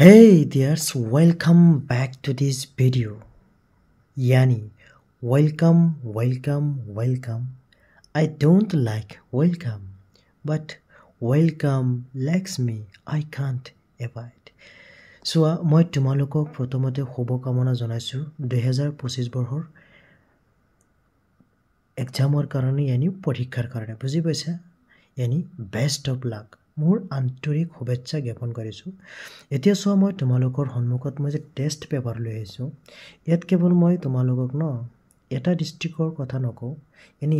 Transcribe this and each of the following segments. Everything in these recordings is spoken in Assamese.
Hey dears, welcome back to this video. Yani, welcome. I don't like welcome, but welcome likes me. I can't avoid. So, মই তোমালোকক প্ৰথমতে শুভকামনা জনাইছো 2025 বৰ্ষৰ এক্সামৰ কাৰণে পৰীক্ষাৰ কাৰণে বুজি পাইছা বেষ্ট অফ লাক মোৰ আন্তৰিক শুভেচ্ছা জ্ঞাপন কৰিছো এতিয়া সো মই তোমালোকৰ সন্মুখত মই যে টেষ্ট পেপাৰ লৈ আহিছো ইয়াত কেৱল মই তোমালোকক এটা ডিস্ট্ৰিক্টৰ কথা নকও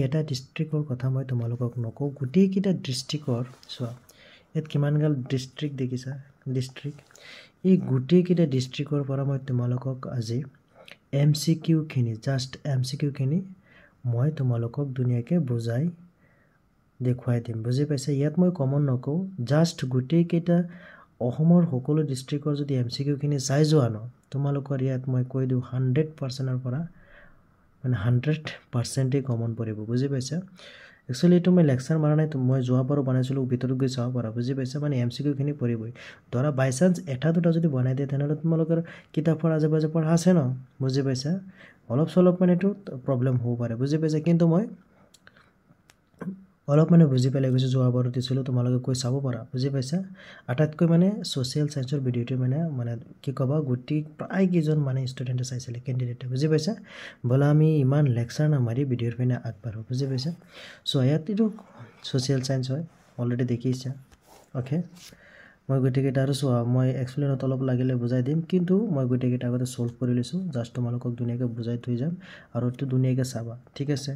এটা ডিস্ট্ৰিক্টৰ কথা মই তোমালোকক নকও গুটেই কিটা ডিস্ট্ৰিক্টৰ সো ইয়াত কিমানগাল ডিস্ট্ৰিক্ট দেখিছা ডিস্ট্ৰিক্ট এই গুটেই কিটা ডিস্ট্ৰিক্টৰ পৰা মই তোমালোকক আজি এমসিকিউ খিনি জাস্ট এমসিকিউ খিনি মই তোমালোকক দুনিয়াকে বুজাই দেখুৱাই দিম বুজি পাইছে ইয়াত মই কমন নকও জাস্ট গুটেই কেটা অসমৰ সকলো ডিস্ট্ৰিক্টৰ যদি এমসিকিউ খিনি চাই যোৱা ন তোমালোকৰ ইয়াত মই কৈ দিও 100% ৰ পৰা মানে 100% কমন পৰিব বুজি পাইছা একচুয়ালি এটো মই লেকচাৰ মাৰা নাই মই যোৱা বাৰ বনাইছিলো ভিতৰত গৈ চাব পাৰা বুজি পাইছা মানে এমসিকিউ খিনি পৰিবই ধৰা বাই চান্স এটা দুটা যদি বনাই দিয়ে তেনলে তোমালোকৰ কিতাপৰ আজে-বাজে পঢ়া আছে ন বুজি পাইছা অলপ সলপ মানে এটো প্ৰবলেম হ'ব পাৰে বুজি পাইছা কিন্তু মই অলপ মানে বুজি পেলাই গৈছো যোৱা বাৰ দিছিলো তোমালোকে কৈ চাব পাৰা বুজি পাইছা আটাতকৈ মানে সোশ্যাল সায়েন্সৰ ভিডিওটো মানে কি কবা গুটি প্ৰায় কিজন মানে ষ্টুডেন্টে চাইছিলে ক্যান্ডিডেটে বুজি পাইছা বলা আমি ইমান লেকচাৰ না মাৰি ভিডিওৰ পিনে আগবাঢ়ো বুজি পাইছা সো ইয়াত এটো সোশ্যাল সায়েন্স হয় অলৰেডি দেখিছা ওকে মই গুটেকেটা আৰু মই এক্সপ্লেইনত অলপ লাগিলে বুজাই দিম কিন্তু মই গুটেকেটা আগতে সলভ কৰি লৈছো জাস্ট তোমালোকক দুনিয়াকে বুজাই থৈ যাম আৰু এটো দুনিয়াকে চাবা ঠিক আছে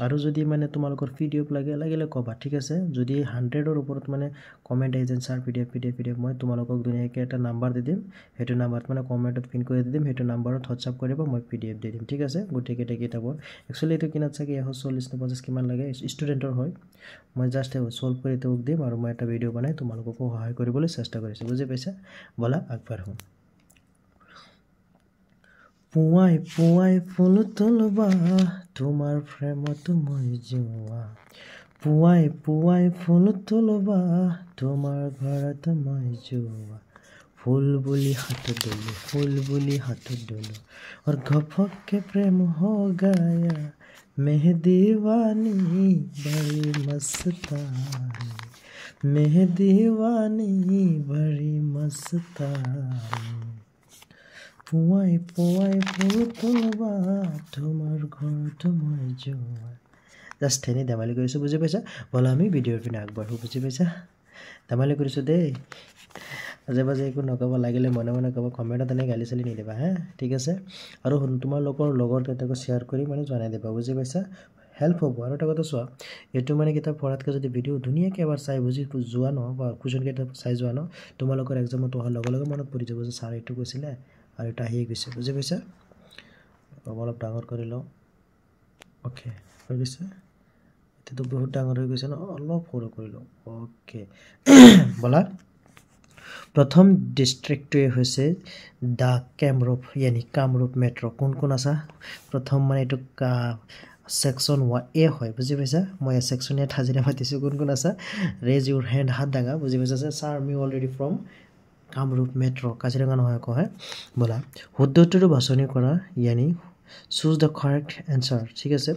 আৰু যদি মানে তোমালোকৰ পিডিএফ লাগিলে কবা ঠিক আছে যদি 100 ৰ ওপৰত মানে কমেন্ট এজেন্সাৰ পিডিএফ মই তোমালোকক দুনিয়াকে এটা নাম্বাৰ দি দিম হেতু নাম্বাৰত মানে কমেন্টত পিন কৰি দিম হেতু নাম্বাৰত হোৱাটসঅ্যাপ কৰিবা মই পিডিএফ দি দিম ঠিক আছে গুটেকেটা কিতাপৰ একচুয়ালি এটো কিনাত চাগে 140 নে 50 কিমান লাগে ষ্টুডেন্টৰ হয় মই জাস্ট সলভ কৰি তোক দিম আৰু মই এটা ভিডিও বনাই তোমালোকক সহায় কৰিবলৈ চেষ্টা কৰিছো বুজি পাইছা বলা আগবাঢ়ো পুৱাই ফুল তুলবা তোমাৰ প্ৰেমত মই জুৱা পুৱাই ফুল তুলবা তোমাৰ ঘৰত মই জুৱা ফুল বুলি হাত ডলো और घपके प्रेम हो गया मैं दीवानी बड़ी मस्तानी मैं दीवानी बड़ी मस्तानी পুৱাই ফুল তুলবা তোমাৰ ঘৰত মই জুৱা জাস্ট এনে ধেমালি কৰিছো বুজি পাইছা বলা আমি ভিডিওৰ পিনে আগবাঢ়ো বুজি পাইছা ধেমালি কৰিছো দেই আজে-বাজে একো নকব লাগিলে মনে কব কমেন্টত এনে গালি চালি নিদিবা হা ঠিক আছে আৰু তোমাৰ লগৰ কেটাক শেয়াৰ কৰি মানে জনাই দিবা বুজি পাইছা হেল্প হ'ব আৰু এটা কথা চোৱা এটো মানে কিতাপ পঢ়াতকৈ যদি ভিডিও দুনিয়াকে এবাৰ চাই বুজি যোৱা ন বা কুৱেশ্যন কেটা চাই যোৱা ন তোমালোকৰ এক্সামত অহা লগে মনত পৰি যাব যে স্যাৰ এটো কৈছিলে আৰু এটা হেই গৈছে বুজি পাইছা অলপ ডাঙৰ কৰি লও ওকে হৈ গৈছে এটো বহুত ডাঙৰ হৈ গৈছে ন অলপ সৰু কৰি লও ওকে বলা প্ৰথম ডিস্ট্ৰিক্টটো হৈছে দা কামৰূপ মেট্ৰো কোন আছে প্ৰথম মানে এটো সেকশন 1 এ হয় বুজি পাইছা মই সেকশন এ থাজিৰে মাতিছো কোন আছে ৰেজ ইউৰ হ্যান্ড হাত দাঙা বুজি পাইছা sir me already from Kamrup metro Kaziranga নহয় কয় বলা শুদ্ধটো বাছনি কৰা choose the correct answer ঠিক আছে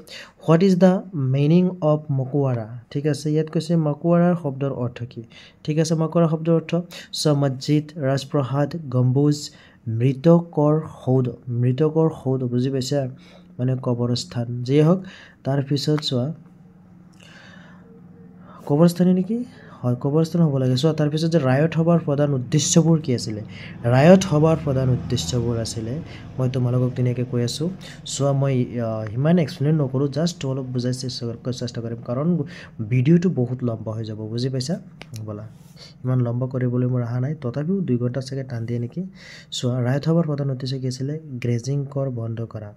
what is the meaning of মকুৱাৰা ঠিক আছে ইয়াত কৈছে মকুৱাৰাৰ শব্দৰ অৰ্থ কি ঠিক আছে মকুৱাৰা শব্দৰ অৰ্থ মছজিদ ৰাজপ্ৰসাদ গম্বুজ মৃতকৰ হৌদ বুজি পাইছা মানে কবৰস্থান যি হওক তাৰ পিছত চোৱা কবৰস্থানী নেকি হয় কবৰস্থান হ'ব লাগে সো তাৰ পিছত যে ৰায়ট হবাৰ প্ৰধান উদ্দেশ্যবোৰ কি আছিল ৰায়ট হবাৰ প্ৰধান উদ্দেশ্যবোৰ আছিল মই তোমালোকক তিনেকে কৈ আছো সো মই হিমান এক্সপ্লেইন নকৰো জাস্ট অলপ বুজাই চেষ্টা কৰিম কাৰণ ভিডিওটো বহুত লম্বা হৈ যাব বুজি পাইছা বলা ইমান লম্বা কৰিবলৈ মোৰ আহা নাই তথাপিও 2 ঘণ্টা চাগে টান দিয়ে নেকি সো ৰায়ট হবাৰ প্ৰধান উদ্দেশ্য কি আছিল গ্ৰেজিং কৰ বন্ধ কৰা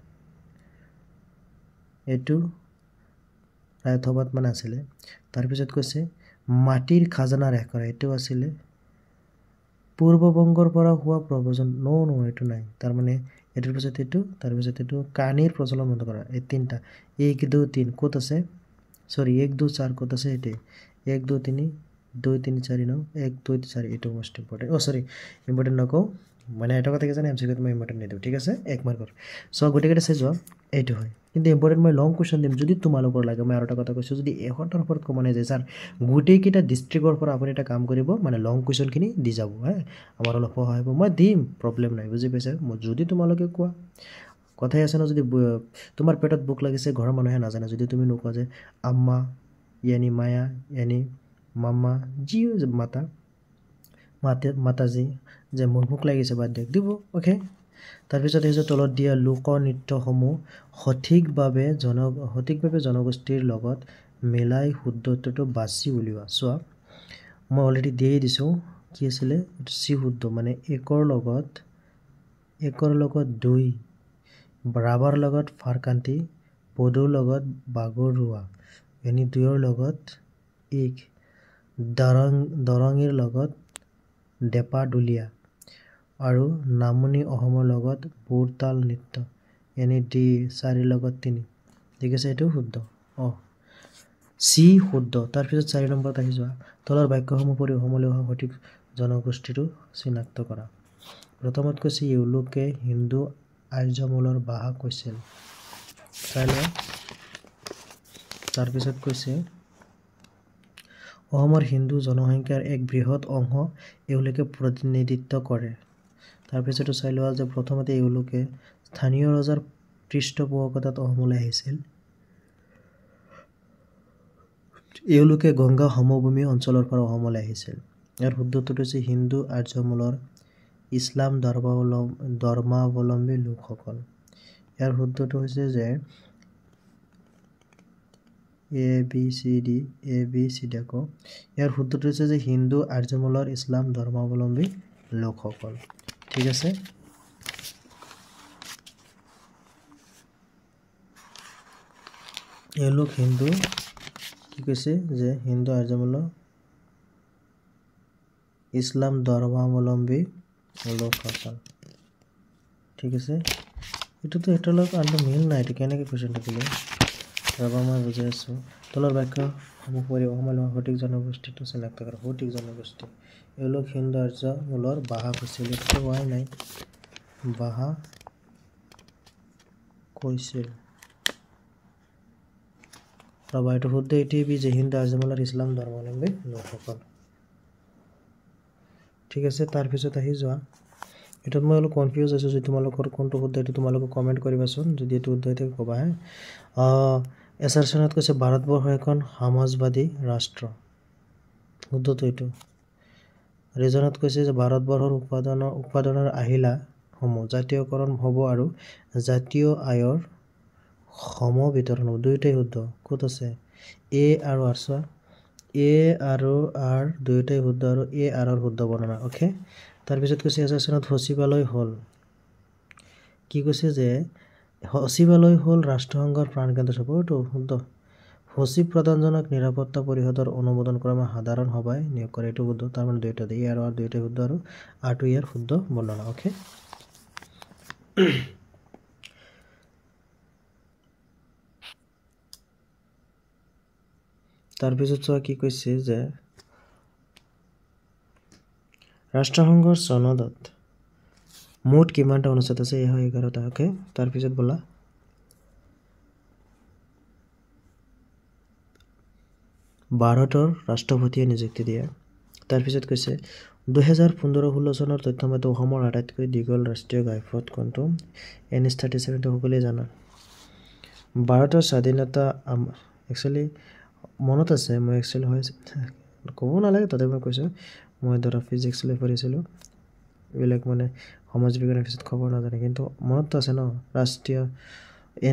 এটো ৰায়ট হবাত মানে আছিল তাৰ পিছত কৈছে মাটিৰ খাজানা ৰেহ কৰা এটো আছিল পূৰ্ববংগৰ পৰা হোৱা প্ৰব্ৰজন নো এটো নাই তাৰ মানে এটোৰ পিছত এটো তাৰ পিছত এটো কানিৰ প্ৰচলন বন্ধ কৰা এই তিনটা 1 2 3 কত আছে সৰি 1 2 4 কত আছে এতে 1 2 3 2 3 4 9 1 2 4 এইটো মোস্ট ইম্পৰ্টেণ্ট সৰি ইম্পৰ্টেণ্ট নকওঁ মানে এটা কথা কি জানে এমসিকিউত মই ইম্পৰ্টেণ্ট নিদিওঁ ঠিক আছে 1 মাৰ্কৰ সো গোটেইকেইটা চাই যোৱা এইটো হয় কিন্তু ইম্পৰ্টেণ্ট মই লং কোৱেশ্চন দিম যদি তোমালোকৰ লাগে মই আৰু এটা কথা কৈছোঁ যদি এখনৰ ওপৰত কমনে যায় স্যাৰ গোটেইকেইটা ডিস্ট্ৰিক্টৰ পৰা আপুনি এটা কাম কৰিব মানে লং কোৱেশ্চনখিনি দি যাব হা আমাৰ অলপ সহায় হ'ব মই দিম প্ৰব্লেম নাই বুজি পাইছা যদি তোমালোকে কোৱা কথাই আছে ন যদি তোমাৰ পেটত ভোক লাগিছে ঘৰৰ মানুহে নাজানে যদি তুমি নোকোৱা যে আম্মা यानी माया यानी মামা যি মাতাজী যে মোৰ ভোক লাগিছে বাদ দিয়ক দিব ওকে তাৰপিছত এই যে তলত দিয়া লোকনৃত্যসমূহ সঠিকভাৱে জনগোষ্ঠীৰ লগত মিলাই শুদ্ধটো বাছি উলিওৱা চোৱা মই অলৰেডি দিয়ে দিছোঁ কি আছিলে চি শুদ্ধ মানে একৰ লগত দুই ৰাবাৰ লগত ফাৰকান্তি পদুৰ লগত বাগৰুৱা यानी দুয়ৰ লগত এক দৰঙীৰ লগত ডেপা দুলিয়া আৰু নামনি অসমৰ লগত বুৰতাল নৃত্য यानी ডি 4 লগত 3 ঠিক আছে এটো শুদ্ধ সি শুদ্ধ তাৰ পিছত 4 নম্বৰত আহি যোৱা তলৰ বাক্যসমূহ পঢ়ি অসমলৈ অহা সঠিক জনগোষ্ঠীটো চিনাক্ত কৰা প্ৰথমত কৈছে ইউলোকে হিন্দু আৰ্যমূলৰ বাহা কৈছিল চাই লোৱা তাৰপিছত কৈছে অসমৰ হিন্দু জনসংখ্যাৰ এক বৃহৎ অংশ এওঁলোকে প্ৰতিনিধিত্ব কৰে তাৰপিছত চাই লোৱা যে প্ৰথমতে এওঁলোকে স্থানীয় ৰজাৰ পৃষ্ঠপোষকতাত অসমলৈ আহিছিল এওঁলোকে গংগা সমভূমি অঞ্চলৰ পৰা অসমলৈ আহিছিল ইয়াৰ শুদ্ধটো হৈছে হিন্দু আৰ্যমূলৰ ইছলাম ধৰ্মাৱলম্বী লোকসকল ইয়াৰ শুদ্ধটো হৈছে যে A B C D আকৌ ইয়াৰ শুদ্ধটো হৈছে যে হিন্দু আৰ্যমূলৰ ইছলাম ধৰ্মাৱলম্বী লোকসকল ঠিক আছে এওঁলোক হিন্দু কি কৈছে যে হিন্দু আৰ্যমূলৰ ইছলাম ধৰ্মাৱলম্বী লোকসকল ঠিক আছে এটোতো এটাৰ লগত আনটো মিল নাই এটো কেনেকৈ কোৱেশ্চনটো দিলে ৰবা মই বুজাই আছোঁ তলৰ বাক্যসমূহ পঢ়ি অসমলৈ সঠিক জনগোষ্ঠীটো চিনাক্ত কৰা সঠিক জনগোষ্ঠী এওঁলোক হিন্দু আৰ্যমূলৰ বাহা কৈছিল এইটো হোৱাই নাই বাহা কৈছিল ৰবা এইটো শুদ্ধ এইটোৱে যে হিন্দু আৰ্যমূলৰ ইছলাম ধৰ্মাৱলম্বী লোকসকল ঠিক আছে তাৰপিছত আহি যোৱা এটাত মই অলপ কনফিউজ আছোঁ যে তোমালোকৰ কোনটো শুদ্ধ এইটো তোমালোকে কমেণ্ট কৰিবাচোন যদি এইটো শুদ্ধ হয় ক'বা এছাৰ চনত কৈছে ভাৰতবৰ্ষ এখন সমাজবাদী ৰাষ্ট্ৰ শুদ্ধটো এইটো ৰিজনত কৈছে যে ভাৰতবৰ্ষৰ উৎপাদনৰ আহিলাসমূহ জাতীয়কৰণ হ'ব আৰু জাতীয় আয়ৰ সম বিতৰণ হ'ব দুয়োটাই শুদ্ধ ক'ত আছে এ আৰু আৰ চোৱা এ আৰু আৰ দুয়োটাই শুদ্ধ আৰু এ আৰ ৰ শুদ্ধ বৰ্ণনা ওকে তাৰপিছত কৈছে এছাৰ চনত সচিবালয় হ'ল কি কৈছে যে সচিবালয় হ'ল ৰাষ্ট্ৰসংঘৰ প্ৰাণকেন্দ্ৰ চবটো শুদ্ধ সচিব প্ৰধানজনক নিৰাপত্তা পৰিষদৰ অনুমোদন ক্ৰমে সাধাৰণ সভাই নিয়োগ কৰে এইটো শুদ্ধ তাৰ মানে দুয়োটা দিয়ে আৰু দুয়োটাই শুদ্ধ আৰু আৰটো ইয়াৰ শুদ্ধ বৰ্ণনা ওকে তাৰপিছত চোৱা কি কৈছে যে ৰাষ্ট্ৰসংঘৰ চনদত মুঠ কিমানটা অনুচ্ছেদ আছে এই হয় 11টা ওকে তাৰপিছত বলা ভাৰতৰ ৰাষ্ট্ৰপতিয়ে নিযুক্তি দিয়ে তাৰপিছত কৈছে 2015-16 চনৰ তথ্য মতে অসমৰ আটাইতকৈ দীঘল ৰাষ্ট্ৰীয় ঘাইপথ কোনটো NH-37 সকলোৱে জানা ভাৰতৰ স্বাধীনতা একচুৱেলি মনত আছে মই একচুৱেলি হয় ক'ব নালাগে তাতে মই কৈছোঁ মই ধৰা ফিজিক্স লৈ পঢ়িছিলোঁ এইবিলাক মানে সমাজ বিজ্ঞানৰ পিছত খবৰ নাজানে কিন্তু মনত আছে ন ৰাষ্ট্ৰীয়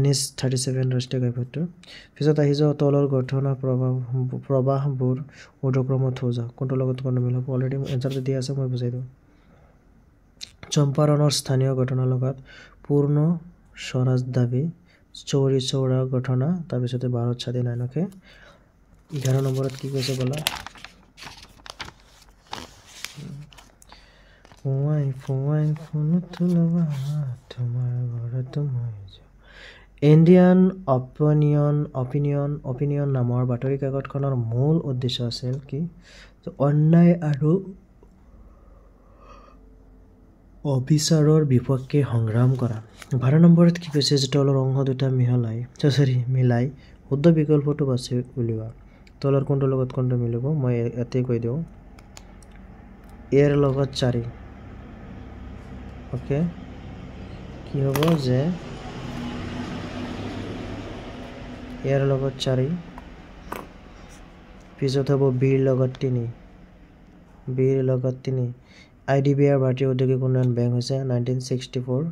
NH-37 ৰাষ্ট্ৰীয় ঘাইপথটো পিছত আহি যাওঁ তলৰ গঠনৰ প্ৰবাহবোৰ ঊৰ্ধ্বক্ৰমত থৈ যাওঁ কোনটোৰ লগত কোনটো মিল হ'ব অলৰেডি এনচাৰটো দিয়া আছে মই বুজাই দিওঁ চম্পাৰণৰ স্থানীয় ঘটনাৰ লগত পূৰ্ণ স্বৰাজ দাবী চৌৰি চৌৰা ঘটনা তাৰপিছতে ভাৰত স্বাধীন আইনকে 11 নম্বৰত কি কৈছে বলা পুৱাই ফুল তুলবা তোমাৰ ঘৰত মই ইণ্ডিয়ান অপিনিয়ন নামৰ বাতৰি কাকতখনৰ মূল উদ্দেশ্য আছিল কি অন্যায় আৰু অবিচাৰৰ বিপক্ষে সংগ্ৰাম কৰা 12 নম্বৰত কি কৈছে যে তলৰ অংশ দুটা মিলাই শুদ্ধ বিকল্পটো বাছি উলিওৱা তলৰ কোনটোৰ লগত কোনটো মিলিব মই ইয়াতে কৈ দিওঁ এৰ লগত 4 ওকে কি হ'ব যে এৰ লগত 4 পিছত হ'ব বিৰ লগত 3 IDBI ভাৰতীয় ঔদ্যোগিক উন্নয়ন বেংক হৈছে 1964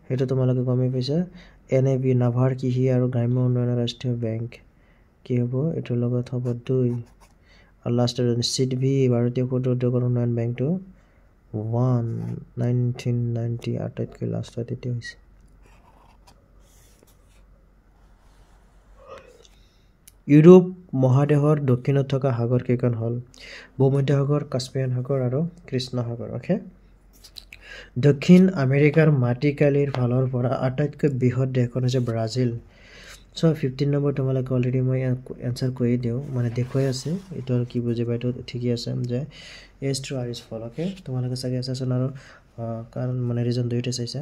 হেতু তোমালোকে গমে পাইছা NAB নাভাৰ কৃষি আৰু গ্ৰাম্য উন্নয়ন ৰাষ্ট্ৰীয় বেংক কি হ'ব এটোৰ লগত হ'ব 2 আৰু লাষ্টৰ SIDB ভাৰতীয় ক্ষুদ্ৰ উদ্যোগ উন্নয়ন বেংকটো 1990 আটাইতকৈ লাষ্টত এটো হৈছে ইউৰোপ মহাদেশৰ দক্ষিণত থকা সাগৰ কেইখন হল ভূমধ্য সাগৰ কাস্পিয়ান সাগৰ আৰু কৃষ্ণ সাগৰ ওকে দক্ষিণ আমেৰিকাৰ মাটিকালিৰ ফালৰ পৰা আটাইতকৈ বৃহৎ দেশখন হৈছে ব্ৰাজিল সো 15 নম্বৰ তোমালোকে অলৰেডি মই আনসাৰ কৈ দিও মানে দেখুৱাই আছে এটো কি বুজিবা এটো ঠিকই আছে যে S to R is full okay তোমালোকে চাগে এছাছন আৰু কাৰণ মানে ৰিজন দুইটা চাইছা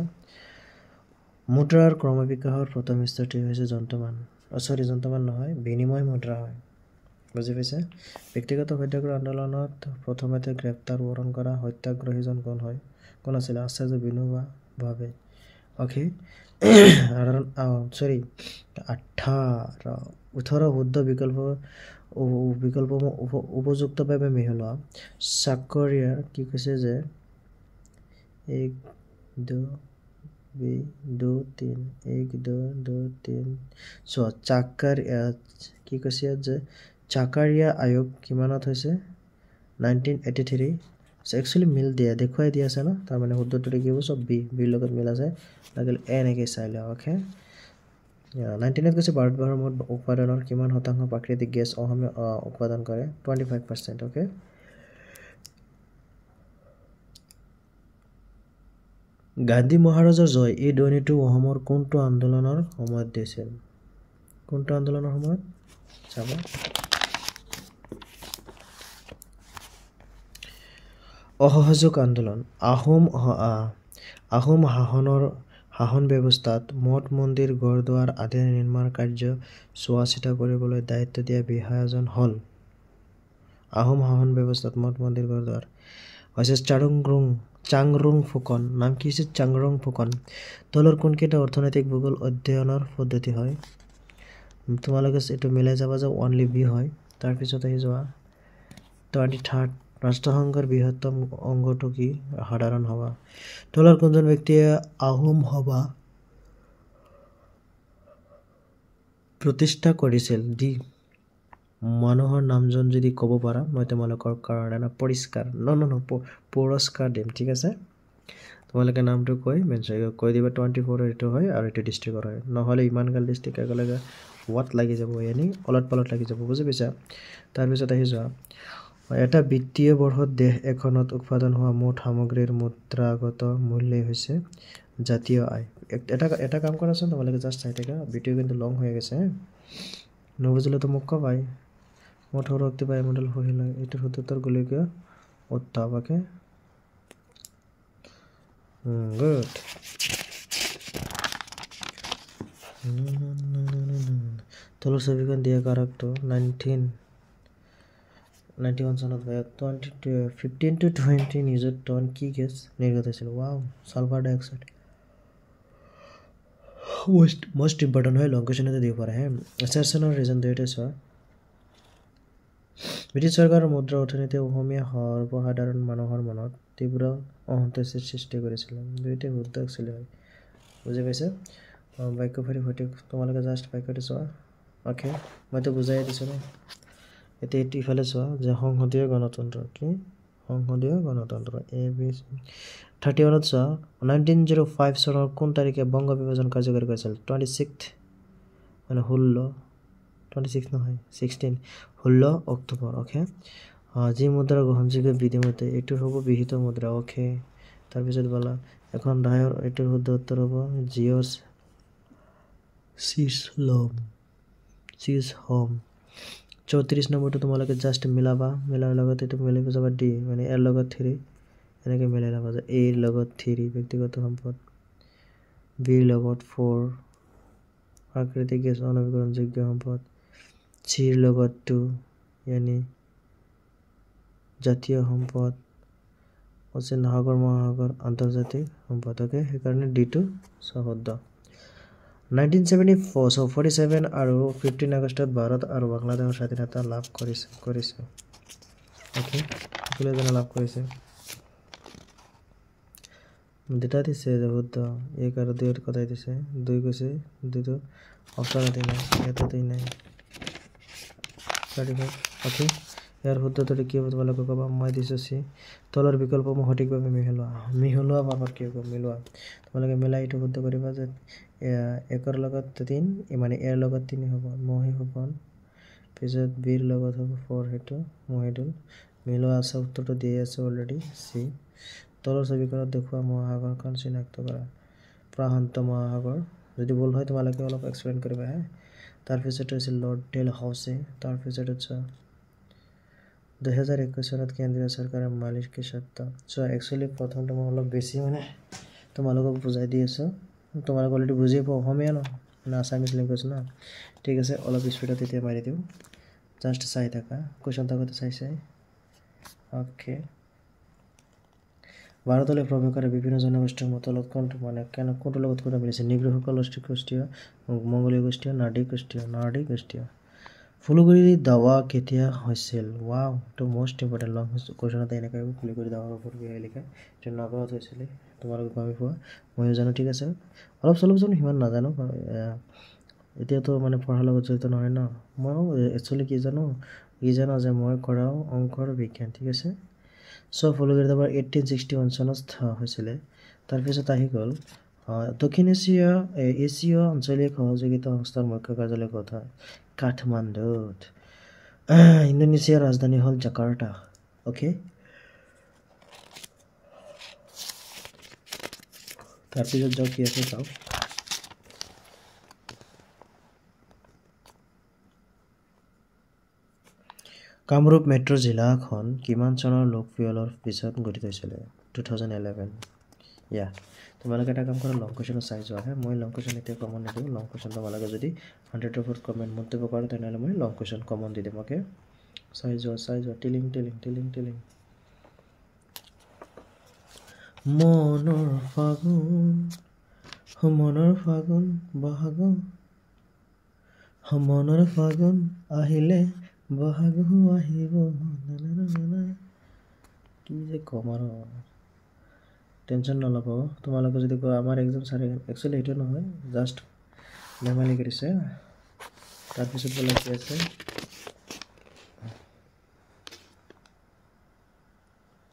মুদ্ৰাৰ ক্ৰমবিকাশৰ প্ৰথম স্তৰটি হৈছে যন্ত্ৰমান যন্ত্ৰমান নহয় বিনিময় মুদ্ৰা হয় বুজি পাইছে ব্যক্তিগত সত্যাগ্ৰহ আন্দোলনত প্ৰথমতে গ্ৰেপ্তাৰ বৰণ কৰা সত্যাগ্ৰহীজন কোন আছিল আচাৰ্য বিনোবা ভাবে ওকে সৰি 18 শুদ্ধ বিকল্প উপযুক্তভাৱে মিহলোৱা চাকৰিয়াৰ কি কৈছে যে 1 2 2 3 1 2 2 3 সো চাকাৰ কি কৈছে যে চাকাৰিয়া আয়োগ কিমানত হৈছে 1983 সো একচুয়ালি মিল দিয়া দেখুৱাই দিয়া আছে না তাৰ মানে শুদ্ধটো কি হ'ব সব বি লগত মিল আছে লাগিল এ নেকি চাইলে ওকে 19ত কৈছে ভাৰতবৰ্ষৰ মুঠ উৎপাদনৰ কিমান শতাংশ প্ৰাকৃতিক গেছ অসমে উৎপাদন কৰে 25% ওকে গান্ধী মহাৰাজৰ জয় এই ধ্বনিটো অসমৰ কোনটো আন্দোলনৰ সময়ত দিছিল কোনটো আন্দোলনৰ সময়ত চাবা অসহযোগ আন্দোলন আহোম শাসন ব্যৱস্থাত মঠ মন্দিৰ গড়দুৱাৰ আদি নিৰ্মাণ কাৰ্য চোৱাচিতা কৰিবলৈ দায়িত্ব দিয়া বিষয়াজন হল আহোম শাসন ব্যৱস্থাত মঠ মন্দিৰ গড়দুৱাৰ হৈছে চাংৰুং ফুকন নাম কি আছে চাংৰুং ফুকন তলৰ কোনকেইটা অৰ্থনৈতিক ভূগোল অধ্যয়নৰ পদ্ধতি হয় তোমালোকে এটো মিলাই যাবা যে অনলি বি হয় তাৰ পিছত আহি যোৱা 23rd ৰাষ্ট্ৰসংঘৰ বৃহত্তম অংগটো কি সাধাৰণ সভা তলৰ কোনজন ব্যক্তিয়ে আহোম সভা প্ৰতিষ্ঠা কৰিছিল ডি মানুহৰ নামজন যদি ক'ব পাৰা মই তোমালোকৰ কাৰণে পৰিষ্কাৰ পুৰস্কাৰ দিম ঠিক আছে তোমালোকে নামটো কৈ দিবা 24 এটো হয় আৰু এটো ডিস্ট্ৰিক্টৰ হয় নহলে ইমান গাল ডিস্ট্ৰিক্ট একেলগে what লাগি যাব ইয়ানি অলট পলট লাগি যাব বুজি পাইছা তাৰ পিছত আহি যোৱা এটা বিত্তীয় বৰ্ষত দেশ এখনত উৎপাদন হোৱা মুঠ সামগ্ৰীৰ মুদ্ৰাগত মূল্য হৈছে জাতীয় আয় এটা কাম কৰাচোন তোমালোকে জাস্ট চাই থাকা ভিডিও কিন্তু লং হৈ গৈছে নবুজিলে তো মোক কবাই মুঠ শক্তি বায়ু মণ্ডল হহিল এটো সত্যৰ গোলকীয় উত্তাপকে গুড তলৰ ছবিখন দিয়া কাৰকটো 1991 চনত 15 to 20 নিউজৰ টন কি গেছ নিৰ্গত হৈছিল ওয়াও সালফাৰ ডাই অক্সাইড most important হয় লং কোৱেশ্চনতে দিব পাৰে হে এছাৰছনৰ ৰিজন দুইটা চোৱা ব্ৰিটিছ চৰকাৰৰ মুদ্ৰা অৰ্থনীতি অসমীয়া সৰ্বসাধাৰণ মানুহৰ মনত তীব্ৰ অসন্তোষৰ সৃষ্টি কৰিছিল দুইটা শুদ্ধ আছিল হয় বুজি পাইছে বাক্য ফেৰি সঠিক তোমালোকে জাস্ট বাক্যটো চোৱা ওকে মইতো বুজাই দিছো না এতিয়া ইফালে চোৱা যে সংসদীয় গণতন্ত্ৰ কি সংসদীয় গণতন্ত্ৰ এ বি 31ত চোৱা 1905 চনৰ কোন তাৰিখে বংগ বিভাজন কাৰ্যকৰী কৰিছিল 26 মানে 26 নহয় 16 অক্টোবৰ ওকে যি মুদ্ৰা গ্ৰহণযোগ্য বিধিমতে এটো হ'ব বিহিত মুদ্ৰা ওকে তাৰ পিছত বলা এখন দায়ৰ এটোৰ শুদ্ধ উত্তৰ হ'ব জিঅ'ছ সিস হোম 34 নম্বৰটো তোমালোকে জাষ্ট মিলাবা মিলাৰ লগত এইটো মিলাই যাবা ডি মানে এৰ লগত 3 এনেকৈ মিলাই ল'বা যে এৰ লগত 3 ব্যক্তিগত সম্পদ বিৰ লগত 4 প্ৰাকৃতিক গেছ অনৱীকৰণযোগ্য সম্পদ চিৰ লগত 2 यानी জাতীয় সম্পদ অচিন সাগৰ মহাসাগৰ আন্তৰ্জাতিক সম্পদ ওকে সেইকাৰণে ডি টু সহজ 1974 so 47 আৰু 15 আগষ্টত ভাৰত আৰু বাংলাদেশৰ স্বাধীনতা লাভ কৰিছে ওকে সকলোজনে লাভ কৰিছে দুটা দিছে বহুত এক আৰু দুইৰ কথা দিছে দুই কৈছে দুটো অপচনতে নাই এটাতেই নাই 35 ওকে ইয়াৰ শুদ্ধটো কি হ'ব তোমালোকে ক'বা মই দিছো সি তলৰ বিকল্পসমূহ সঠিকভাৱে মিহলোৱা পাবৰ কি হ'ব মিলোৱা তোমালোকে মিলাই এইটো শুদ্ধ কৰিবা যে একৰ লগত 3 মানে এৰ লগত 3 হ'ব মহি হ'ব পিছত বিৰ লগত হ'ব 4 হেতু মহিদুল মিলোৱা আছে উত্তৰটো দিয়ে আছে অলৰেডি সি তলৰ ছবিখনত দেখুওৱা মহাসাগৰখন চিনাক্ত কৰা প্ৰশান্ত মহাসাগৰ যদি ভুল হয় তোমালোকে অলপ এক্সপ্লেইন কৰিবা হে তাৰ পিছত হৈছে লৰ্ড ডেল হাউছে তাৰ পিছত আছে 2021 চনত কেন্দ্ৰীয় চৰকাৰৰ মালিকী স্বত্ব সো একচুয়ালি প্ৰথমটো মই অলপ বেছি মানে তোমালোকক বুজাই দি আছো তোমালোক অলৰেডি বুজি পাও অসমীয়া না আসামিজ ল্যাঙ্গুয়েজ না ঠিক আছে অলপ স্পিডত এতিয়া মাৰি দিও জাস্ট চাই থাকা কোৱেশ্চন থাকতে চাই ওকে ভাৰতলৈ প্ৰৱেশ কৰা বিভিন্ন জনগোষ্ঠীৰ মত কোনটো মানে কোনটো লগত কোনটো মিলিছে নিগ্ৰসকল অষ্ট্ৰিকোষ্টীয় মংগোলীয় গোষ্ঠীয় নাৰ্ডিক গোষ্ঠীয় ফুলগুৰি দাৱা কেতিয়া হৈছিল ওয়াও তো মোস্ট ইম্পৰ্টেন্ট লং কোৱেশ্চনতে এনেকৈ ফুলগুৰি দাৱাৰ ওপৰত কি লিখা যে নগাঁৱত হৈছিল তোমালোকে গম পোৱা মই জানো ঠিক আছে অলপ চলপ জানো হিমান নাজানো এতিয়া তো মানে পঢ়াৰ লগত জড়িত নহয় না মই একচুয়ালি কি জানো যে মই কৰাও অংকৰ বিজ্ঞান ঠিক আছে সো ফুলগুৰি দাৱাৰ 1861 চনত হৈছিল তাৰ পিছত আহি গল দক্ষিণ এছিয়া আঞ্চলিক সহযোগিতা সংস্থাৰ মুখ্য কাৰ্যালয় ক'ত হয় কাঠমাণ্ডুত ইন্দোনেছিয়াৰ ৰাজধানী হল জাকাৰ্টা ওকে তাৰ পিছত যাও কি আছে চাও কামৰূপ মেট্ৰ জিলাখন কিমান চনৰ লোকপিয়লৰ পিছত গঠিত হৈছিল 2011 ইয়া তোমালোকে এটা কাম কৰা লং কোৱেশ্চন চাই যোৱা হে মই লং কোৱেশ্চন এতিয়া কমন নিদিও লং কোৱেশ্চন তোমালোকে যদি 100 ওপৰত কমেন্ট মন্তব্য কৰা তেনেহলে মই লং কোৱেশ্চন কমন দি দিম ওকে চাই যোৱা টিলিং মনৰ ফাগুন বহাগো মনৰ ফাগুন আহিলে বহাগো আহিব কি যে কম আৰু টেনশন নলব তোমালোকে যদি আমাৰ এক্সাম চাৰে একচুয়ালি এটা নহয় জাস্ট ধেমালি কৰিছে তাৰ পিছত বলে কি আছে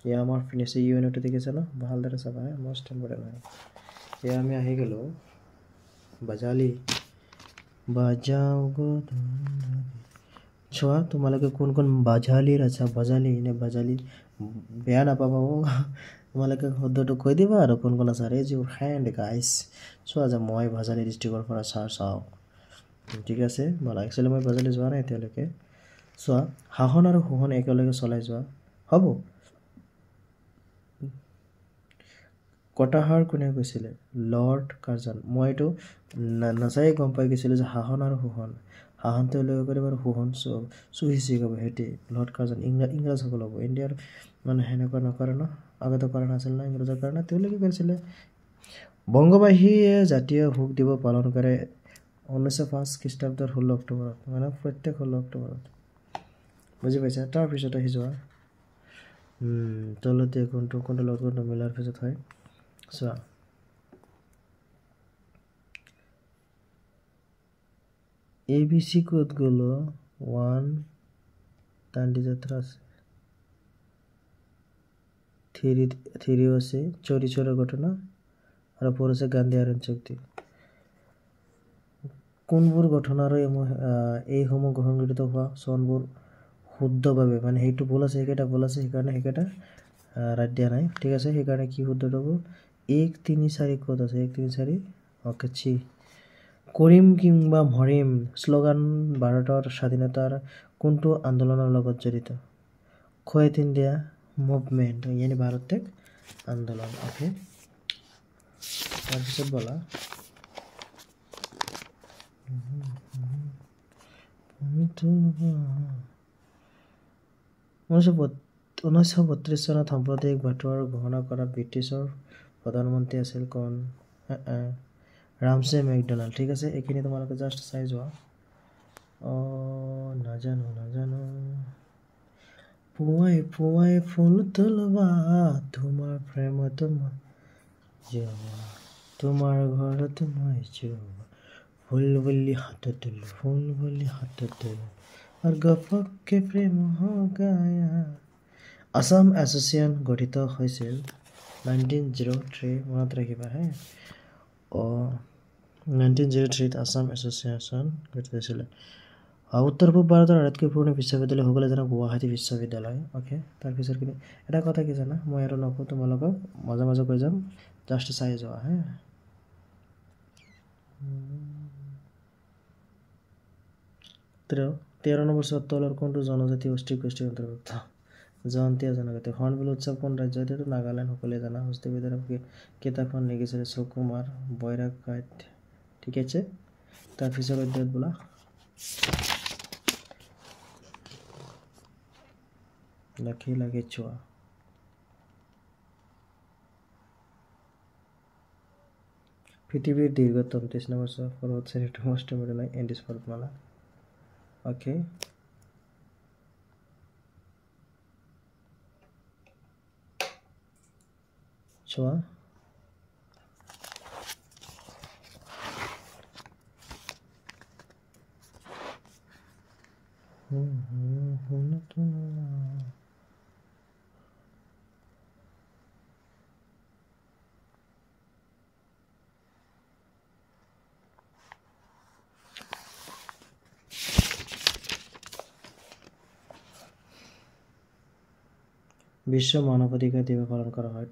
ইয়া আমাৰ ফিনিশ ইউনিট দেখিছে না ভালদৰে চাবা মোস্ট ইম্পৰ্টেন্ট হয় ইয়া আমি আহি গলো বাজালি বাজাও গো চোৱা তোমালোকে কোন বাজালিৰ আছে বাজালি বেয়া নাপাবা তোমালোকে শুদ্ধটো কৈ দিবা আৰু কোন আছে ৰেজ ইউৰ হ্যান্ড গাইস চোৱা যে মই বাজালি ডিস্ট্ৰিক্টৰ পৰা চাও ঠিক আছে বলা একচুয়ালি মই বাজালি যোৱা নাই এতিয়ালৈকে চোৱা হাহন আৰু হুহন একেলগে চলাই যোৱা হ'ব কটাহাৰ কোনে কৈছিলে লৰ্ড কাৰ্জন মইটো নাচাই গম পাই গৈছিল যে হাহন আৰু হুহন হাহনটো লৈ কৰিব আৰু হুহন সুহিসি গব হেটি লৰ্ড কাৰ্জন ইংৰাজ সকল হ'ব ইণ্ডিয়াৰ মানে হেনেকুৱা নকৰে ন আগতে কৰা নাছিল না ইংৰাজৰ কাৰণে তেওঁলোকে কৰিছিলে বংগবাহীয়ে জাতীয় ভোগ দিৱস পালন কৰে 1905 খ্ৰীষ্টাব্দৰ 16 অক্টোবৰত মানে প্ৰত্যেক 16 অক্টোবৰত বুজি পাইছা তাৰ পিছত আহি যোৱা তলতে কোনটো লগত মিলাৰ পিছত হয় চোৱা ABC ক'ত গ'ল 1 দাণ্ডি যাত্ৰা আছে 3 আছে চৌৰি চৌৰা ঘটনা আৰু 4 আছে গান্ধী আইৰণ চুক্তি কোনবোৰ ঘটনাৰ এই সমূহ গ্ৰহণযোগ্য হোৱা চনবোৰ শুদ্ধভাৱে মানে হেইটো ভুল আছে সেইকাৰণে ৰাইট দিয়া নাই ঠিক আছে সেইকাৰণে কি শুদ্ধ হ'ব 1 3 4 ক'ত আছে 1 3 4 ওকে কৰিম কিংবা মৰিম শ্লোগান ভাৰতৰ স্বাধীনতাৰ কোনটো আন্দোলনৰ লগত জড়িত কুইট ইণ্ডিয়া মুভমেণ্ট यानी ভাৰত ত্যাগ আন্দোলন ওকে তাৰপিছত বলা 1932 চনত সাম্প্ৰদায়িক বাটোৱাৰা ঘোষণা কৰা ব্ৰিটিছৰ প্ৰধানমন্ত্ৰী আছিল কোন ৰামছে মেকডোনাল্ড ঠিক আছে এইখিনি তোমালোকে জাস্ট চাই যোৱা নাজানো পুৱাই পুৱাই ফুল তুলবা তোমাৰ প্ৰেমত মই যাবা তোমাৰ ঘৰত মই যাবা ফুল বুলি হাতত তুলো और गपक के प्रेम हो गया আসাম এছ'চিয়েশ্যন গঠিত হৈছিল 1903 মনত ৰাখিবা হে 1903 আসাম এছ'চিয়েশ্যন গঠিত হৈছিল উত্তৰ পূব ভাৰতৰ আটাইতকৈ পুৰণি বিশ্ববিদ্যালয় সকলোৱে জানা গুৱাহাটী বিশ্ববিদ্যালয় ওকে তাৰপিছত কিন্তু এটা কথা কি জানা মই আৰু নকওঁ তোমালোকক মাজে মাজে কৈ যাম জাষ্ট চাই যোৱা হে 13 নম্বৰ তলৰ কোনটো জনজাতি গোষ্ঠীৰ অন্তৰ্ভুক্ত জয়ন্তীয়া জনজাতি হৰ্ণবিল উৎসৱ কোন ৰাজ্যত এইটো নাগালেণ্ড সকলোৱে জানা হস্তবিদ্যাৰ কিতাপখন লিখিছিলে সুকুমাৰ বৈৰাগত ঠিক আছে তাৰপিছত অধ্যায়ত বোলা লাগে চোৱা পৃথিৱীৰ দীৰ্ঘতম 30 নম্বৰ পৰ্বত শ্ৰেণীটো most important এণ্ডিছ পৰ্বতমালা Okay. Sure. বিশ্ব মানৱ অধিকাৰ দিৱস পালন কৰা হয়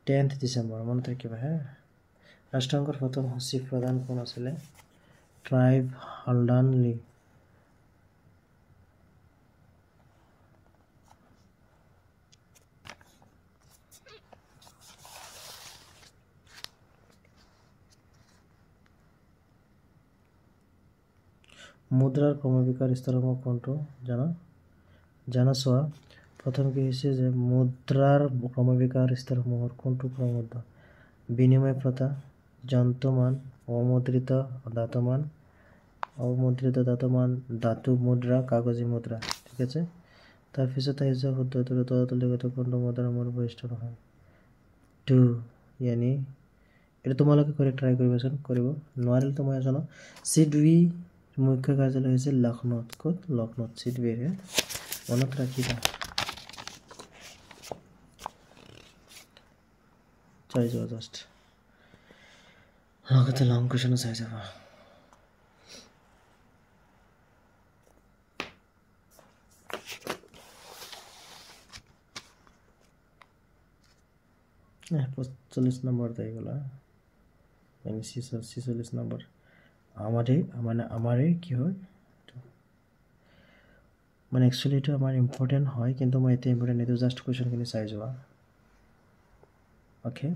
10th ডিচেম্বৰ মনত ৰাখিবা হে ৰাষ্ট্ৰসংঘৰ প্ৰথম সচিব প্ৰধান কোন আছিলে ট্ৰাইব হালডান লি মুদ্ৰাৰ ক্ৰমবিকাশ স্তৰসমূহ কোনটো জানা চোৱা প্ৰথম কি হৈছে যে মুদ্ৰাৰ ক্ৰমবিকাশ স্তৰসমূহৰ কোনটো ক্ৰমবদ্ধ বিনিময় প্ৰথা যন্ত্ৰমান অমুদ্ৰিত ধাতুমান ধাতু মুদ্ৰা কাগজী মুদ্ৰা ঠিক আছে তাৰপিছত আহিছে শুদ্ধটোৰ তলতলিগত কোনটো মুদ্ৰাৰ মূল বৈশিষ্ট্য নহয় 2 यानी এটা তোমালোকে কৰি ট্ৰাই কৰিবাচোন কৰিব নোৱাৰিলে তো মই জানো সিডবি মুখ্য কাৰ্যালয় হৈছে লক্ষ্ণৌত ক'ত লক্ষ্ণৌত সিডবিৰ মনত ৰাখিবা চাই যোৱা জাষ্ট লগতে লং কুৱেশ্যনো চাই যাবা হ্যাঁ 45 নম্বর দেই গলা মানে 46 নম্বর আমারে কি হয় মানে एक्चुअली এটা আমার ইম্পর্টেন্ট হয় কিন্তু মই এটা ইম্পর্টেন্ট নিদো জাস্ট কোশ্চেন খিনি চাই যোৱা ওকে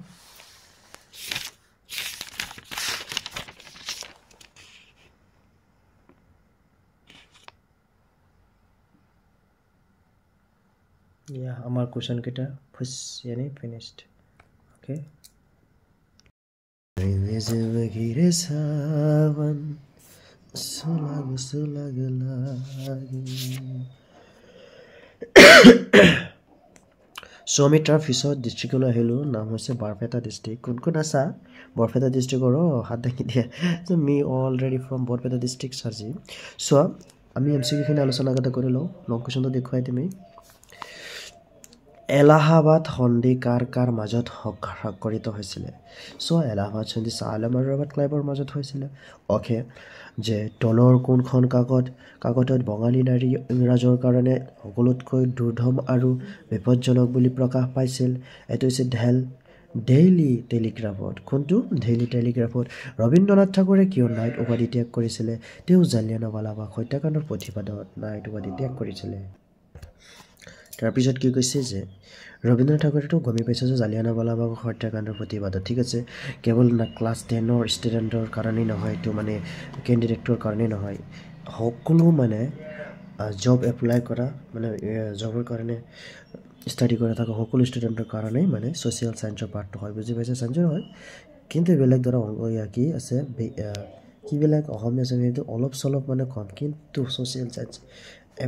या আমার কোশ্চেন কেটা ফুস यानी फिनिश्ड ओके रे सावन सुलग लागी So আমি তাৰ পিছত ডিস্ট্ৰিক্টলৈ আহিলোঁ নাম হৈছে বৰপেটা ডিস্ট্ৰিক্ট কোন আছা বৰপেটা ডিস্ট্ৰিক্টৰ হাত দেখি দিয়ে so me already from Barpeta district সাজি so আমি এমসিকিউখিনি আলোচনা কৰি লওঁ লং কুৱেশ্যনটো দেখুৱাই দিম এলাহাবাদ সন্ধি কাৰ মাজত স্বাক্ষৰিত হৈছিলে সো এলাহাবাদ সন্ধি শাহ আলম আৰু ৰবাৰ্ট ক্লাইভৰ মাজত হৈছিলে ওকে যে তলৰ কোনখন কাকতত বঙালী নাৰী ইংৰাজৰ কাৰণে সকলোতকৈ দুৰ্ধম আৰু বিপজ্জনক বুলি প্ৰকাশ পাইছিল এইটো হৈছে ডেইলি টেলিগ্ৰাফত কোনটো ডেইলি টেলিগ্ৰাফত ৰবীন্দ্ৰনাথ ঠাকুৰে কিয় নাইট উপাধি ত্যাগ কৰিছিলে তেওঁ জালিয়ানাৱালাবাগ হত্যাকাণ্ডৰ প্ৰতিবাদত নাইট উপাধি ত্যাগ কৰিছিলে তাৰপিছত কি কৈছে যে ৰবীন্দ্ৰনাথ ঠাকুৰেতো গমে পাইছে যে জালিয়ানাৱালাবাগ হত্যাকাণ্ডৰ প্ৰতিবাদত ঠিক আছে কেৱল ক্লাছ 10ৰ ষ্টুডেণ্টৰ কাৰণেই নহয় এইটো মানে কেণ্ডিডেটৰ কাৰণেই নহয় সকলো মানে জব এপ্লাই কৰা মানে জবৰ কাৰণে ষ্টাডি কৰি থকা সকলো ষ্টুডেণ্টৰ কাৰণেই মানে ছ'চিয়েল ছায়েন্সৰ পাৰ্টটো হয় বুজি পাইছে ছায়েন্সৰ হয় কিন্তু বেলেগ ধৰা অংক কি আছে কিবিলাক অসমীয়া চাবজেক্টটো অলপ চলপ মানে কম কিন্তু ছ'চিয়েল ছায়েন্স